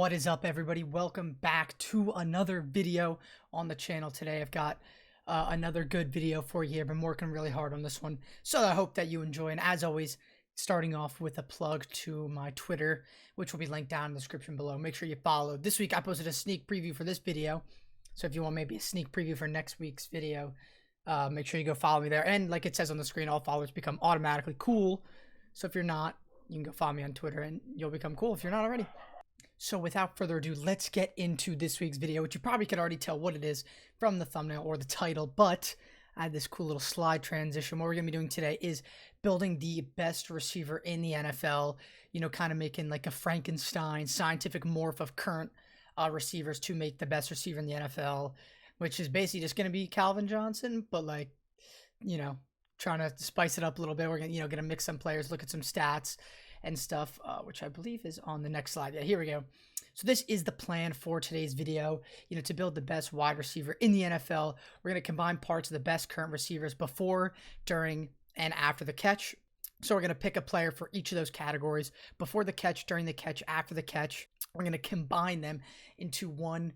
What is up, everybody? Welcome back to another video on the channel. Today I've got another good video for you. I've been working really hard on this one, so I hope that you enjoy. And as always, starting off with a plug to my Twitter, which will be linked down in the description below. Make sure you follow. This week I posted a sneak preview for this video, so if you want maybe a sneak preview for next week's video, make sure you go follow me there. And like it says on the screen, all followers become automatically cool. So if you're not, you can go follow me on Twitter and you'll become cool if you're not already. So without further ado, let's get into this week's video, which you probably could already tell what it is from the thumbnail or the title, but I had this cool little slide transition. What we're going to be doing today is building the best receiver in the NFL, you know, kind of making like a Frankenstein scientific morph of current receivers to make the best receiver in the NFL, which is basically just going to be Calvin Johnson, but like, you know, trying to spice it up a little bit. We're going to, going to mix some players, look at some stats and stuff, which I believe is on the next slide. Yeah, here we go. So this is the plan for today's video, to build the best wide receiver in the NFL. We're going to combine parts of the best current receivers before, during, and after the catch. So we're going to pick a player for each of those categories: before the catch, during the catch, after the catch. We're going to combine them into one,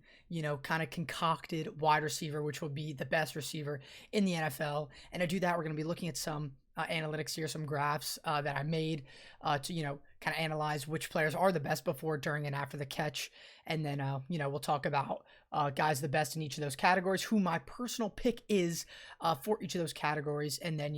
kind of concocted wide receiver, which will be the best receiver in the NFL. And to do that, we're going to be looking at some analytics here, some graphs that I made to, kind of analyze which players are the best before, during, and after the catch. And then, we'll talk about guys the best in each of those categories, who my personal pick is for each of those categories. And then,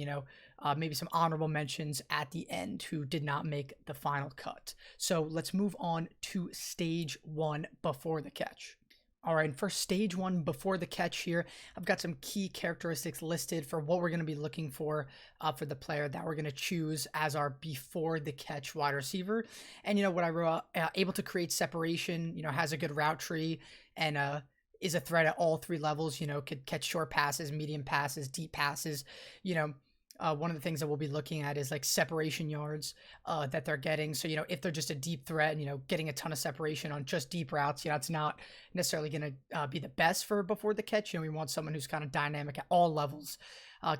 maybe some honorable mentions at the end who did not make the final cut. So let's move on to stage one, before the catch. All right, for stage one, before the catch here, I've got some key characteristics listed for what we're going to be looking for the player that we're going to choose as our before the catch wide receiver. And, what I wrote, able to create separation, has a good route tree, and is a threat at all three levels, could catch short passes, medium passes, deep passes. One of the things that we'll be looking at is like separation yards that they're getting. So, if they're just a deep threat and, getting a ton of separation on just deep routes, it's not necessarily going to be the best for before the catch. We want someone who's kind of dynamic at all levels,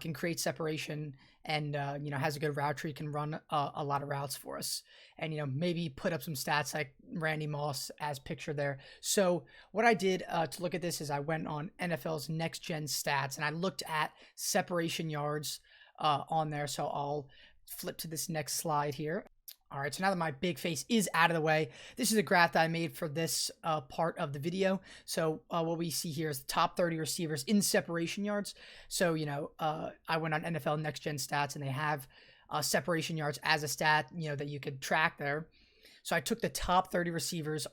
can create separation, and, has a good route tree, can run a lot of routes for us, and, maybe put up some stats like Randy Moss as pictured there. So what I did to look at this is I went on NFL's Next Gen Stats and I looked at separation yards on there. So I'll flip to this next slide here. All right, so now that my big face is out of the way, this is a graph that I made for this part of the video. So what we see here is the top 30 receivers in separation yards. So, I went on NFL Next Gen Stats and they have separation yards as a stat, that you could track there. So I took the top 30 receivers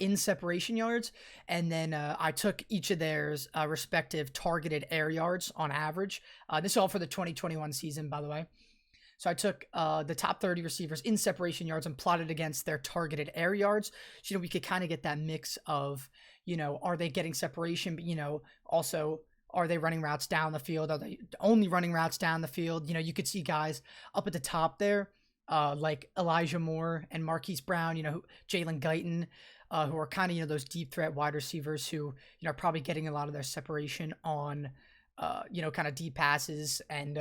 in separation yards, and then I took each of their respective targeted air yards on average. This is all for the 2021 season, by the way. So I took the top 30 receivers in separation yards and plotted against their targeted air yards. So, we could kind of get that mix of, are they getting separation, but, also, are they running routes down the field? Are they only running routes down the field? You could see guys up at the top there, like Elijah Moore and Marquise Brown, Jalen Guyton, who are kind of, those deep threat wide receivers who, are probably getting a lot of their separation on, kind of deep passes and,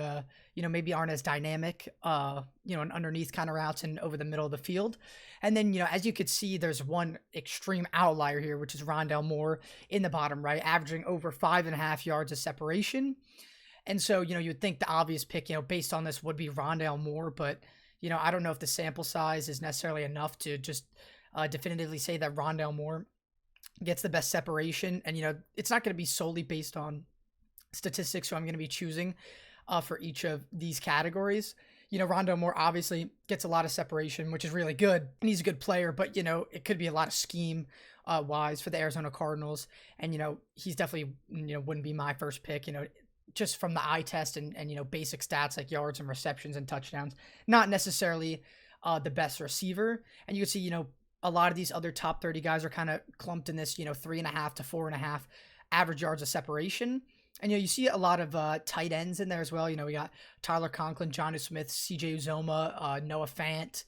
maybe aren't as dynamic, and underneath kind of routes and over the middle of the field. And then, as you could see, there's one extreme outlier here, which is Rondale Moore in the bottom right, averaging over 5.5 yards of separation. And so, you'd think the obvious pick, based on this would be Rondale Moore, but I don't know if the sample size is necessarily enough to just definitively say that Rondale Moore gets the best separation. And, it's not going to be solely based on statistics, so I'm going to be choosing for each of these categories. Rondale Moore obviously gets a lot of separation, which is really good, and he's a good player, but, it could be a lot of scheme wise for the Arizona Cardinals. And, he's definitely, wouldn't be my first pick, just from the eye test and basic stats like yards and receptions and touchdowns, not necessarily the best receiver. And you can see, a lot of these other top 30 guys are kind of clumped in this, 3.5 to 4.5 average yards of separation. And, you see a lot of tight ends in there as well. We got Tyler Conklin, Jonnu Smith, CJ Uzoma, Noah Fant,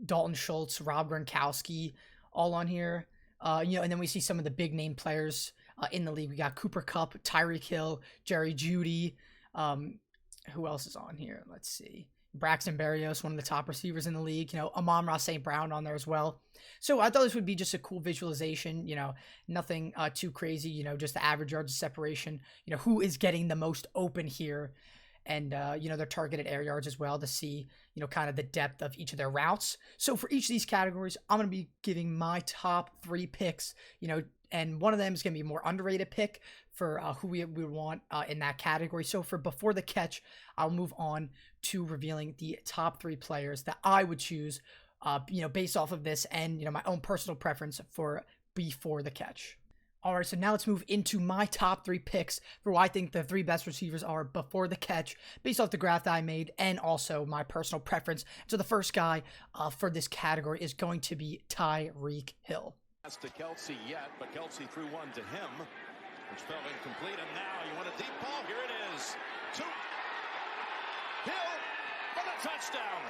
Dalton Schultz, Rob Gronkowski, all on here. And then we see some of the big name players in the league. We got Cooper Kupp, Tyreek Hill, Jerry Jeudy. Who else is on here? Let's see. Braxton Berrios, one of the top receivers in the league, Amon-Ra St. Brown on there as well. So I thought this would be just a cool visualization, nothing too crazy, just the average yards of separation, who is getting the most open here. And, their targeted air yards as well to see, kind of the depth of each of their routes. So for each of these categories, I'm going to be giving my top 3 picks, and one of them is going to be a more underrated pick for who we would want in that category. So for before the catch, I'll move on to revealing the top 3 players that I would choose, based off of this and, my own personal preference for before the catch. All right, so now let's move into my top 3 picks for why I think the 3 best receivers are before the catch, based off the graph that I made and also my personal preference. So the first guy for this category is going to be Tyreek Hill. That's to Kelce yet, but Kelce threw one to him, which fell incomplete, and now you want a deep ball. Here it is. To Hill for the touchdown.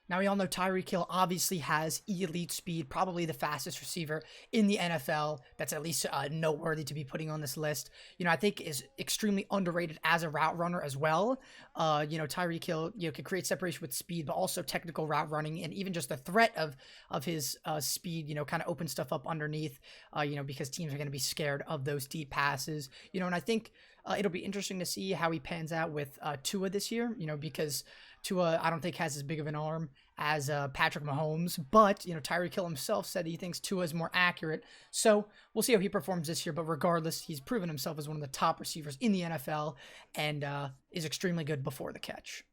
Now, we all know Tyreek Hill obviously has elite speed, probably the fastest receiver in the NFL. That's at least noteworthy to be putting on this list. I think is extremely underrated as a route runner as well. Tyreek Hill, can create separation with speed, but also technical route running, and even just the threat of his speed, kind of opens stuff up underneath, because teams are going to be scared of those deep passes. And I think it'll be interesting to see how he pans out with Tua this year, because Tua, I don't think, has as big of an arm as Patrick Mahomes, but, Tyreek Hill himself said he thinks Tua is more accurate. So we'll see how he performs this year, but regardless, he's proven himself as one of the top receivers in the NFL and is extremely good before the catch.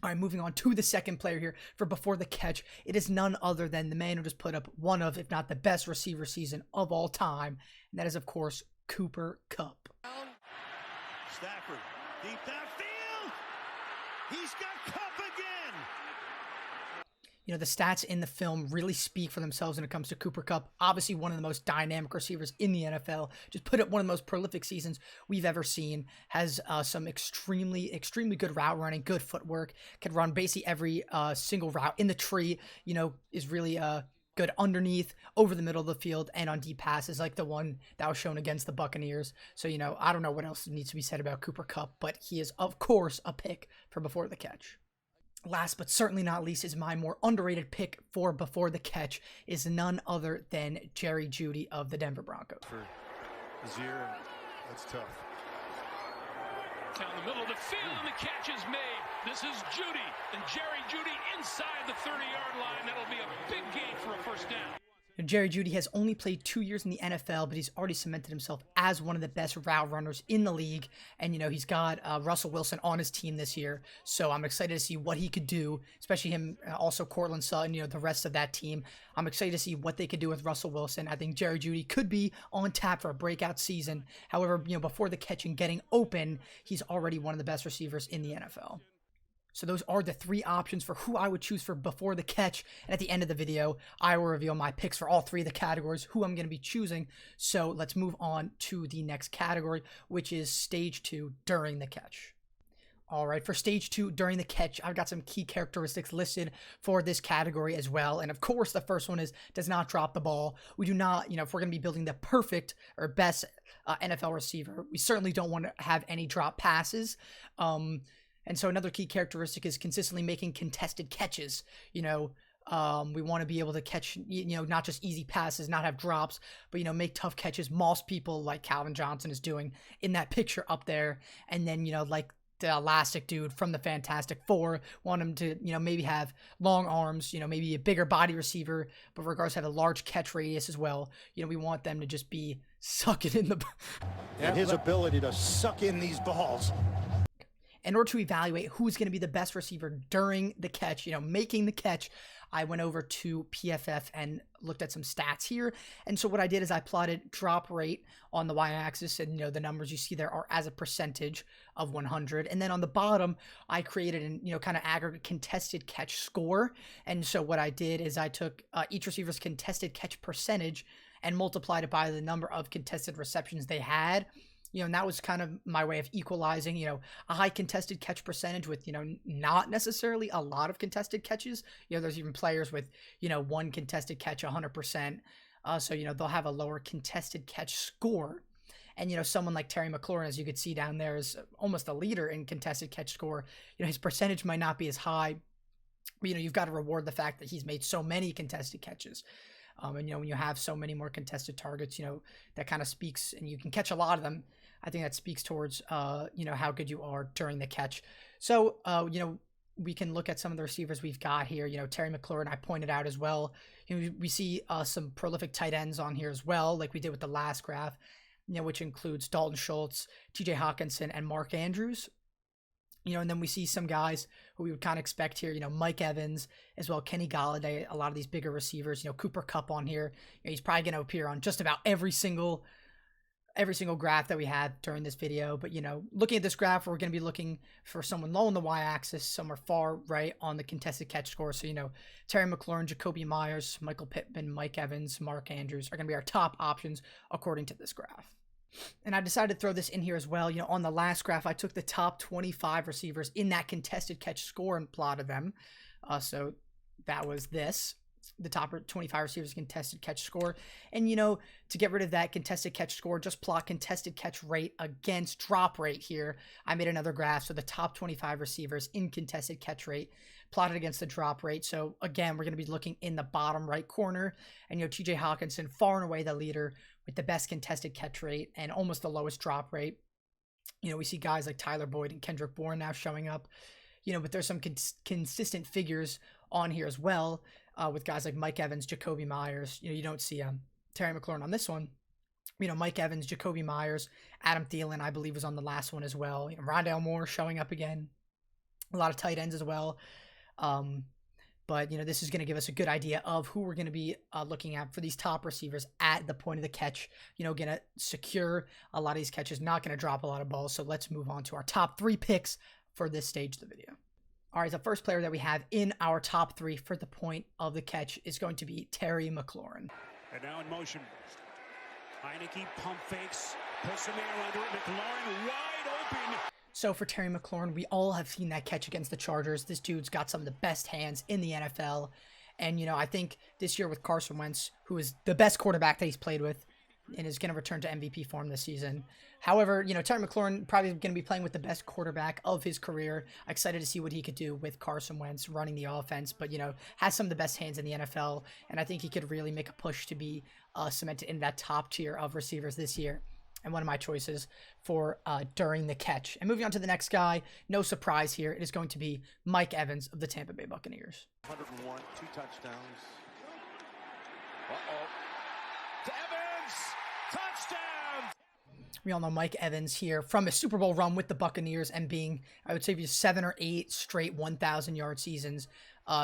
All right, moving on to the second player here for before the catch. It is none other than the man who just put up one of, if not the best receiver season of all time, and that is, of course, Cooper Kupp. Stafford, deep downfield. He's got Kupp again. The stats in the film really speak for themselves when it comes to Cooper Kupp. Obviously, one of the most dynamic receivers in the NFL. Just put up one of the most prolific seasons we've ever seen. Has some extremely good route running, good footwork. Can run basically every single route in the tree. Is really good underneath, over the middle of the field, and on deep passes like the one that was shown against the Buccaneers. So, I don't know what else needs to be said about Cooper Kupp, but he is, of course, a pick for before the catch. Last but certainly not least is my more underrated pick for before the catch is none other than Jerry Jeudy of the Denver Broncos. For Azier, that's tough. Down the middle of the field, and the catch is made. This is Jeudy, and Jerry Jeudy inside the 30-yard line. That'll be a big gain for a first down. Jerry Jeudy has only played 2 years in the NFL, but he's already cemented himself as one of the best route runners in the league. And, he's got Russell Wilson on his team this year. So I'm excited to see what he could do, especially him, also Courtland Sutton, the rest of that team. I'm excited to see what they could do with Russell Wilson. I think Jerry Jeudy could be on tap for a breakout season. However, before the catch and getting open, he's already one of the best receivers in the NFL. So those are the 3 options for who I would choose for before the catch. And at the end of the video, I will reveal my picks for all 3 of the categories, who I'm going to be choosing. So let's move on to the next category, which is stage 2 during the catch. All right, for stage 2 during the catch, I've got some key characteristics listed for this category as well. And of course, the first one is does not drop the ball. We do not, if we're going to be building the perfect or best NFL receiver, we certainly don't want to have any drop passes. And so another key characteristic is consistently making contested catches. We want to be able to catch, not just easy passes, not have drops, but, make tough catches, moss people like Calvin Johnson is doing in that picture up there. And then, like the elastic dude from the Fantastic Four, want him to, maybe have long arms, maybe a bigger body receiver, but regardless have a large catch radius as well. We want them to just be sucking in the... And his ability to suck in these balls. In order to evaluate who's going to be the best receiver during the catch, making the catch, I went over to PFF and looked at some stats here. And so what I did is I plotted drop rate on the y-axis, and the numbers you see there are as a percentage of 100. And then on the bottom, I created an kind of aggregate contested catch score. And so what I did is I took each receiver's contested catch percentage and multiplied it by the number of contested receptions they had. And that was kind of my way of equalizing, a high contested catch percentage with, not necessarily a lot of contested catches. There's even players with, one contested catch 100%. So, they'll have a lower contested catch score. And, you know, someone like Terry McLaurin, as you could see down there, is almost a leader in contested catch score. You know, his percentage might not be as high, but, you know, you've got to reward the fact that he's made so many contested catches. And, you know, when you have so many more contested targets, you know, that kind of speaks, and you can catch a lot of them. I think that speaks towards, you know, how good you are during the catch. So, you know, we can look at some of the receivers we've got here. You know, Terry McLaurin, I pointed out as well. You know, we see some prolific tight ends on here as well, like we did with the last graph, you know, which includes Dalton Schultz, TJ Hawkinson, and Mark Andrews. You know, and then we see some guys who we would kind of expect here, you know, Mike Evans, as well, Kenny Golladay, a lot of these bigger receivers, you know, Cooper Kupp on here. You know, he's probably going to appear on just about every single graph that we had during this video. But, you know, looking at this graph, we're going to be looking for someone low on the y-axis, somewhere far right on the contested catch score. So, you know, Terry McLaurin, Jakobi Meyers, Michael Pittman, Mike Evans, Mark Andrews are going to be our top options according to this graph. And I decided to throw this in here as well. You know, on the last graph, I took the top 25 receivers in that contested catch score and plotted them. So that was this. The top 25 receivers contested catch score. And, you know, to get rid of that contested catch score, just plot contested catch rate against drop rate here. I made another graph. So the top 25 receivers in contested catch rate plotted against the drop rate. So again, we're going to be looking in the bottom right corner. And, you know, TJ Hawkinson, far and away the leader with the best contested catch rate and almost the lowest drop rate. You know, we see guys like Tyler Boyd and Kendrick Bourne now showing up. You know, but there's some consistent figures on here as well, with guys like Mike Evans, Jakobi Meyers. You know, you don't see Terry McLaurin on this one. You know, Mike Evans, Jakobi Meyers, Adam Thielen, I believe, was on the last one as well. You know, Rondale Moore showing up again. A lot of tight ends as well. But, you know, this is going to give us a good idea of who we're going to be looking at for these top receivers at the point of the catch. You know, going to secure a lot of these catches, not going to drop a lot of balls. So let's move on to our top 3 picks for this stage of the video. All right, the first player that we have in our top 3 for the point of the catch is going to be Terry McLaurin. And now in motion, Heineke pump fakes, puts some air under it, McLaurin wide open. So for Terry McLaurin, we all have seen that catch against the Chargers. This dude's got some of the best hands in the NFL. And, you know, I think this year with Carson Wentz, who is the best quarterback that he's played with, and is going to return to MVP form this season. However, you know, Terry McLaurin probably going to be playing with the best quarterback of his career. Excited to see what he could do with Carson Wentz running the offense, but, you know, has some of the best hands in the NFL, and I think he could really make a push to be cemented in that top tier of receivers this year. And one of my choices for during the catch. And moving on to the next guy, no surprise here, it is going to be Mike Evans of the Tampa Bay Buccaneers. 101, 2 touchdowns. Uh-oh. To Evans! Touchdown! We all know Mike Evans here from a Super Bowl run with the Buccaneers and being, I would say, 7 or 8 straight 1,000-yard seasons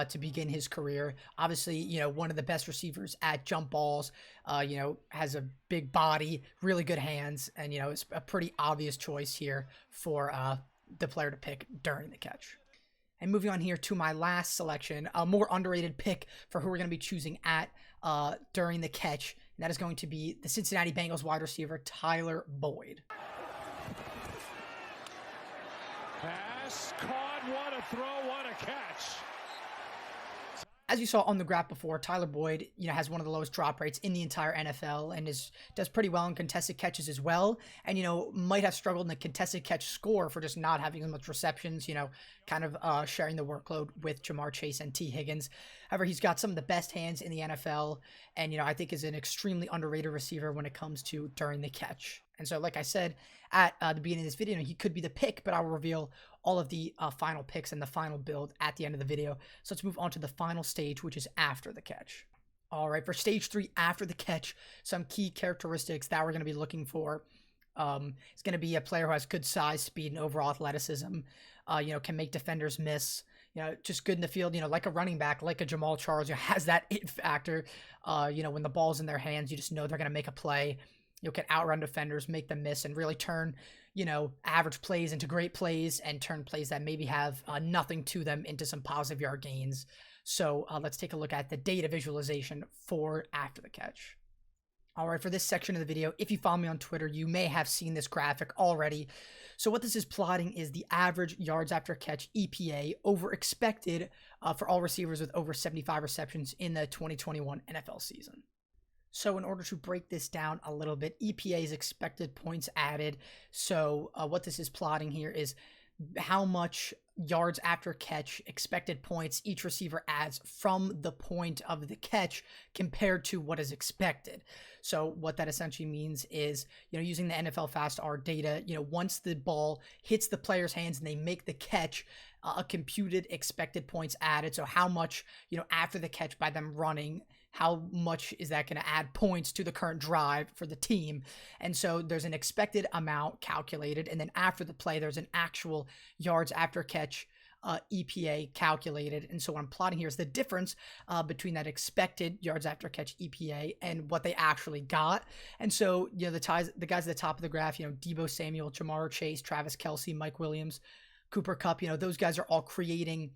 to begin his career. Obviously, you know, one of the best receivers at jump balls, you know, has a big body, really good hands, and, you know, it's a pretty obvious choice here for the player to pick during the catch. And moving on here to my last selection, a more underrated pick for who we're going to be choosing at during the catch, and that is going to be the Cincinnati Bengals wide receiver, Tyler Boyd. Pass, caught, what a throw, what a catch. As you saw on the graph before, Tyler Boyd, you know, has one of the lowest drop rates in the entire NFL and does pretty well in contested catches as well. And, you know, might have struggled in the contested catch score for just not having as much receptions, you know, kind of sharing the workload with Jamar Chase and T. Higgins. However, he's got some of the best hands in the NFL and, you know, I think is an extremely underrated receiver when it comes to during the catch. And so, like I said at the beginning of this video, he could be the pick, but I will reveal all of the final picks and the final build at the end of the video. So let's move on to the final stage, which is after the catch. All right, for stage 3 after the catch, some key characteristics that we're going to be looking for. It's going to be a player who has good size, speed, and overall athleticism. You know, can make defenders miss. You know, just good in the field, you know, like a running back, like a Jamal Charles, you know, has that it factor. You know, when the ball's in their hands, you just know they're going to make a play. You can outrun defenders, make them miss, and really turn, you know, average plays into great plays and turn plays that maybe have nothing to them into some positive yard gains. So let's take a look at the data visualization for after the catch. All right, for this section of the video, if you follow me on Twitter, you may have seen this graphic already. So what this is plotting is the average yards after catch EPA over expected for all receivers with over 75 receptions in the 2021 NFL season. So in order to break this down a little bit, EPA is expected points added. So what this is plotting here is how much yards after catch, expected points each receiver adds from the point of the catch compared to what is expected. So what that essentially means is, using the NFL Fast R data, once the ball hits the player's hands and they make the catch, a computed expected points added. So how much, after the catch by them running, how much is that going to add points to the current drive for the team? And so there's an expected amount calculated, and then after the play, there's an actual yards after catch EPA calculated. And so what I'm plotting here is the difference between that expected yards after catch EPA and what they actually got. And so, the guys at the top of the graph, Deebo Samuel, Ja'Marr Chase, Travis Kelce, Mike Williams, Cooper Kupp, those guys are all creating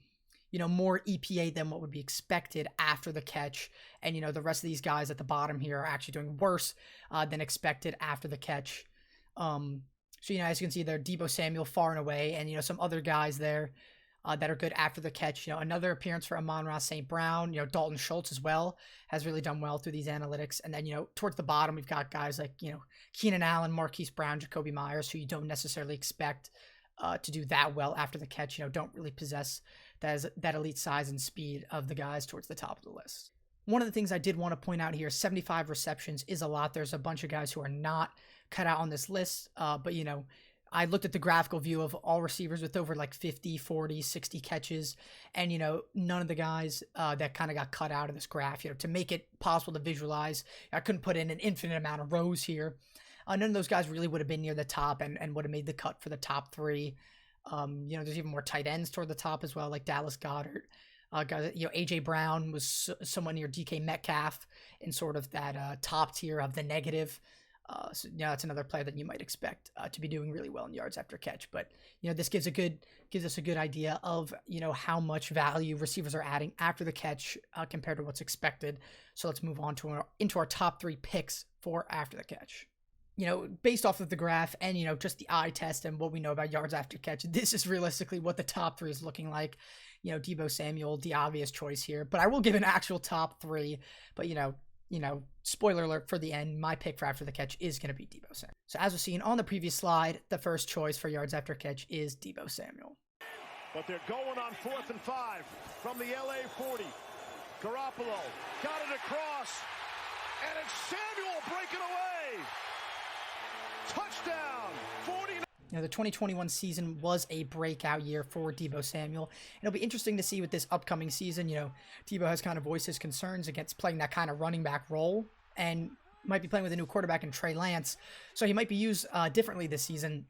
more EPA than what would be expected after the catch. And, the rest of these guys at the bottom here are actually doing worse than expected after the catch. So, as you can see there, Deebo Samuel far and away, and, some other guys there that are good after the catch. Another appearance for Amon-Ra St. Brown, Dalton Schultz as well has really done well through these analytics. And then, towards the bottom, we've got guys like, Keenan Allen, Marquise Brown, Jacoby Myers, who you don't necessarily expect to do that well after the catch, don't really possess that elite size and speed of the guys towards the top of the list. One of the things I did want to point out here, 75 receptions is a lot. There's a bunch of guys who are not cut out on this list, but I looked at the graphical view of all receivers with over like 50, 40, 60 catches, and none of the guys that kind of got cut out of this graph, to make it possible to visualize, I couldn't put in an infinite amount of rows here. None of those guys really would have been near the top and would have made the cut for the top three. There's even more tight ends toward the top as well, like Dallas Goedert. Guys, AJ Brown was somewhat near DK Metcalf in sort of that top tier of the negative. So that's another player that you might expect to be doing really well in yards after catch. But this gives us a good idea of how much value receivers are adding after the catch compared to what's expected. So let's move on into our top three picks for after the catch. Based off of the graph and, just the eye test and what we know about yards after catch, this is realistically what the top three is looking like. Deebo Samuel, the obvious choice here, but I will give an actual top three. But, spoiler alert for the end, my pick for after the catch is going to be Deebo Samuel. So as was seen on the previous slide, the first choice for yards after catch is Deebo Samuel. But they're going on 4th and 5 from the LA 40. Garoppolo got it across, and it's Samuel breaking away. Touchdown, 49. The 2021 season was a breakout year for Deebo Samuel. It'll be interesting to see with this upcoming season. Deebo has kind of voiced his concerns against playing that kind of running back role and might be playing with a new quarterback in Trey Lance. So he might be used differently this season.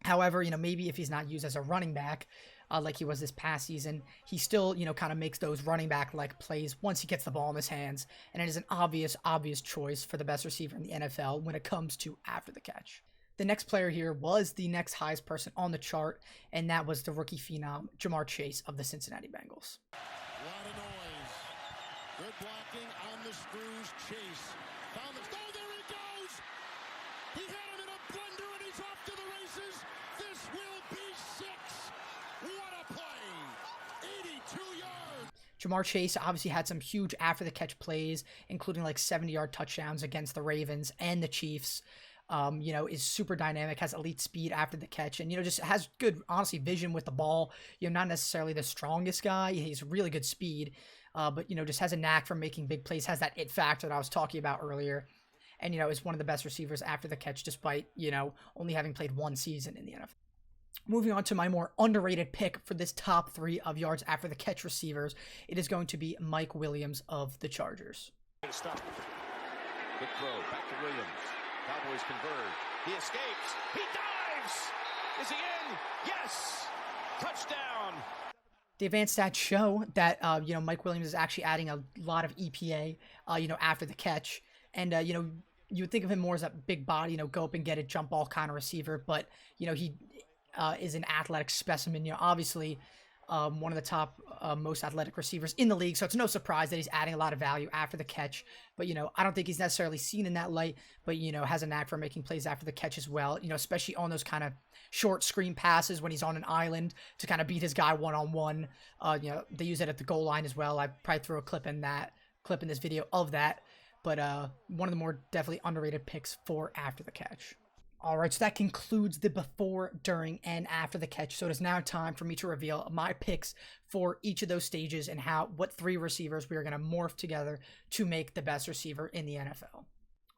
However, maybe if he's not used as a running back like he was this past season, he still, kind of makes those running back-like plays once he gets the ball in his hands. And it is an obvious choice for the best receiver in the NFL when it comes to after the catch. The next player here was the next highest person on the chart, and that was the rookie phenom, Ja'Marr Chase of the Cincinnati Bengals. A lot of noise. Good blocking on the screws. Chase found the... Oh, there he goes! He had him in a blender, and he's off to the races. This will be 6. What a play! 82 yards. Ja'Marr Chase obviously had some huge after-the-catch plays, including like 70-yard touchdowns against the Ravens and the Chiefs. Is super dynamic, has elite speed after the catch, and, just has good, honestly, vision with the ball. Not necessarily the strongest guy. He's really good speed, but, just has a knack for making big plays, has that it factor that I was talking about earlier, and, is one of the best receivers after the catch, despite, only having played one season in the NFL. Moving on to my more underrated pick for this top three of yards after the catch receivers, it is going to be Mike Williams of the Chargers. Stop. Quick throw, back to Williams. Cowboys convert. He escapes. He dives. Is he in? Yes. Touchdown. The advanced stats show that, Mike Williams is actually adding a lot of EPA, after the catch. And, you would think of him more as a big body, go up and get it, jump ball kind of receiver. But, he is an athletic specimen, obviously one of the top most athletic receivers in the league. So it's no surprise that he's adding a lot of value after the catch. But, I don't think he's necessarily seen in that light, but, has a knack for making plays after the catch as well, especially on those kind of short screen passes when he's on an island to kind of beat his guy one-on-one. They use it at the goal line as well. I probably threw a clip in this video of that. but one of the more definitely underrated picks for after the catch. All right, so that concludes the before, during, and after the catch. So it is now time for me to reveal my picks for each of those stages and what 3 receivers we are going to morph together to make the best receiver in the NFL.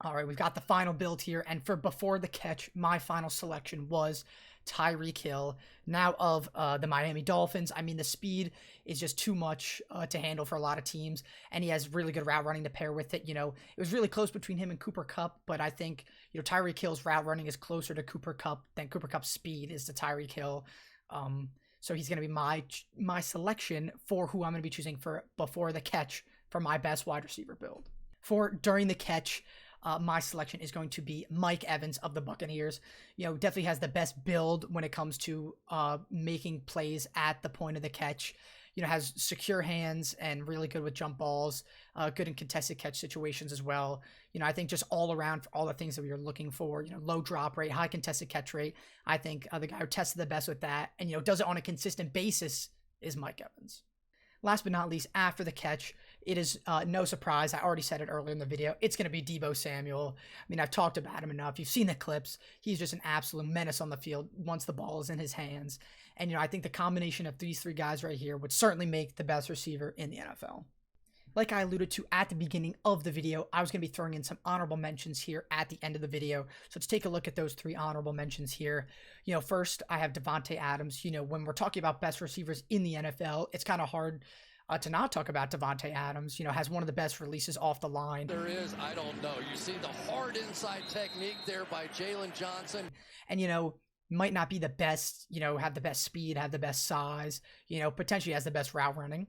All right, we've got the final build here, and for before the catch, my final selection was Tyreek Hill, now of the Miami Dolphins. I mean, the speed is just too much to handle for a lot of teams, and he has really good route running to pair with it. You know, it was really close between him and Cooper Kupp, but I think, you know, Tyreek Hill's route running is closer to Cooper Kupp than Cooper Kupp's speed is to Tyreek Hill. So he's going to be my selection for who I'm going to be choosing for before the catch for my best wide receiver build. For during the catch, my selection is going to be Mike Evans of the Buccaneers. You know, definitely has the best build when it comes to making plays at the point of the catch. You know, has secure hands and really good with jump balls, good in contested catch situations as well. You know, I think just all around for all the things that we are looking for, you know, low drop rate, high contested catch rate. I think the guy who tested the best with that and, you know, does it on a consistent basis is Mike Evans. Last but not least, after the catch, it is no surprise. I already said it earlier in the video. It's going to be Deebo Samuel. I mean, I've talked about him enough. You've seen the clips. He's just an absolute menace on the field once the ball is in his hands. And, you know, I think the combination of these 3 guys right here would certainly make the best receiver in the NFL. Like I alluded to at the beginning of the video, I was going to be throwing in some honorable mentions here at the end of the video. So let's take a look at those 3 honorable mentions here. You know, first, I have Davante Adams. You know, when we're talking about best receivers in the NFL, it's kind of hard to not talk about Davante Adams. You know, has one of the best releases off the line. There is, I don't know. You see the hard inside technique there by Jalen Johnson. And, you know, might not be the best, you know, have the best speed, have the best size, you know, potentially has the best route running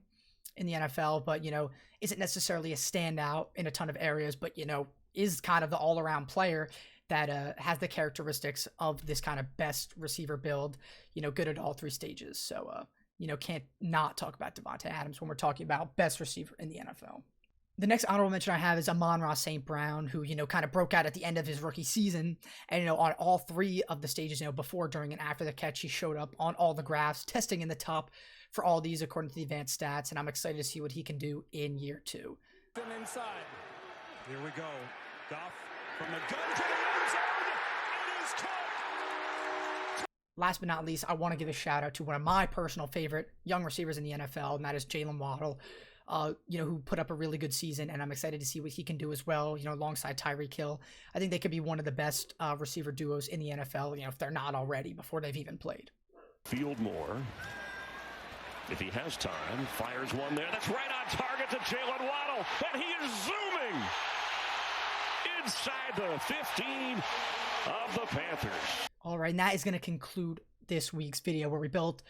in the NFL, but, you know, isn't necessarily a standout in a ton of areas, but, you know, is kind of the all-around player that has the characteristics of this kind of best receiver build, you know, good at all 3 stages. So, you know, can't not talk about Davante Adams when we're talking about best receiver in the NFL. The next honorable mention I have is Amon-Ra St. Brown, who, you know, kind of broke out at the end of his rookie season. And, you know, on all 3 of the stages, you know, before, during, and after the catch, he showed up on all the graphs, testing in the top for all these according to the advanced stats. And I'm excited to see what he can do in year 2. Inside. Here we go. Goff from the gun to the end zone. It is caught. Last but not least, I want to give a shout out to one of my personal favorite young receivers in the NFL, and that is Jalen Waddle. You know, who put up a really good season, and I'm excited to see what he can do as well, you know, alongside Tyreek Hill. I think they could be one of the best receiver duos in the NFL, you know, if they're not already, before they've even played. Field more. If he has time, fires one there. That's right on target to Jalen Waddle, and he is zooming inside the 15 of the Panthers. All right, and that is going to conclude this week's video where we built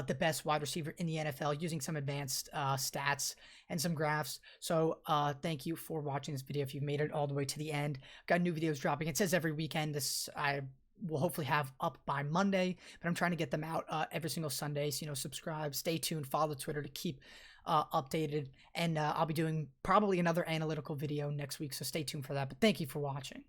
the best wide receiver in the NFL using some advanced stats and some graphs. So thank you for watching this video if you've made it all the way to the end. I've got new videos dropping. It says every weekend. This I will hopefully have up by Monday, but I'm trying to get them out every single Sunday. So, you know, subscribe, stay tuned, follow Twitter to keep updated. And I'll be doing probably another analytical video next week, so stay tuned for that. But thank you for watching.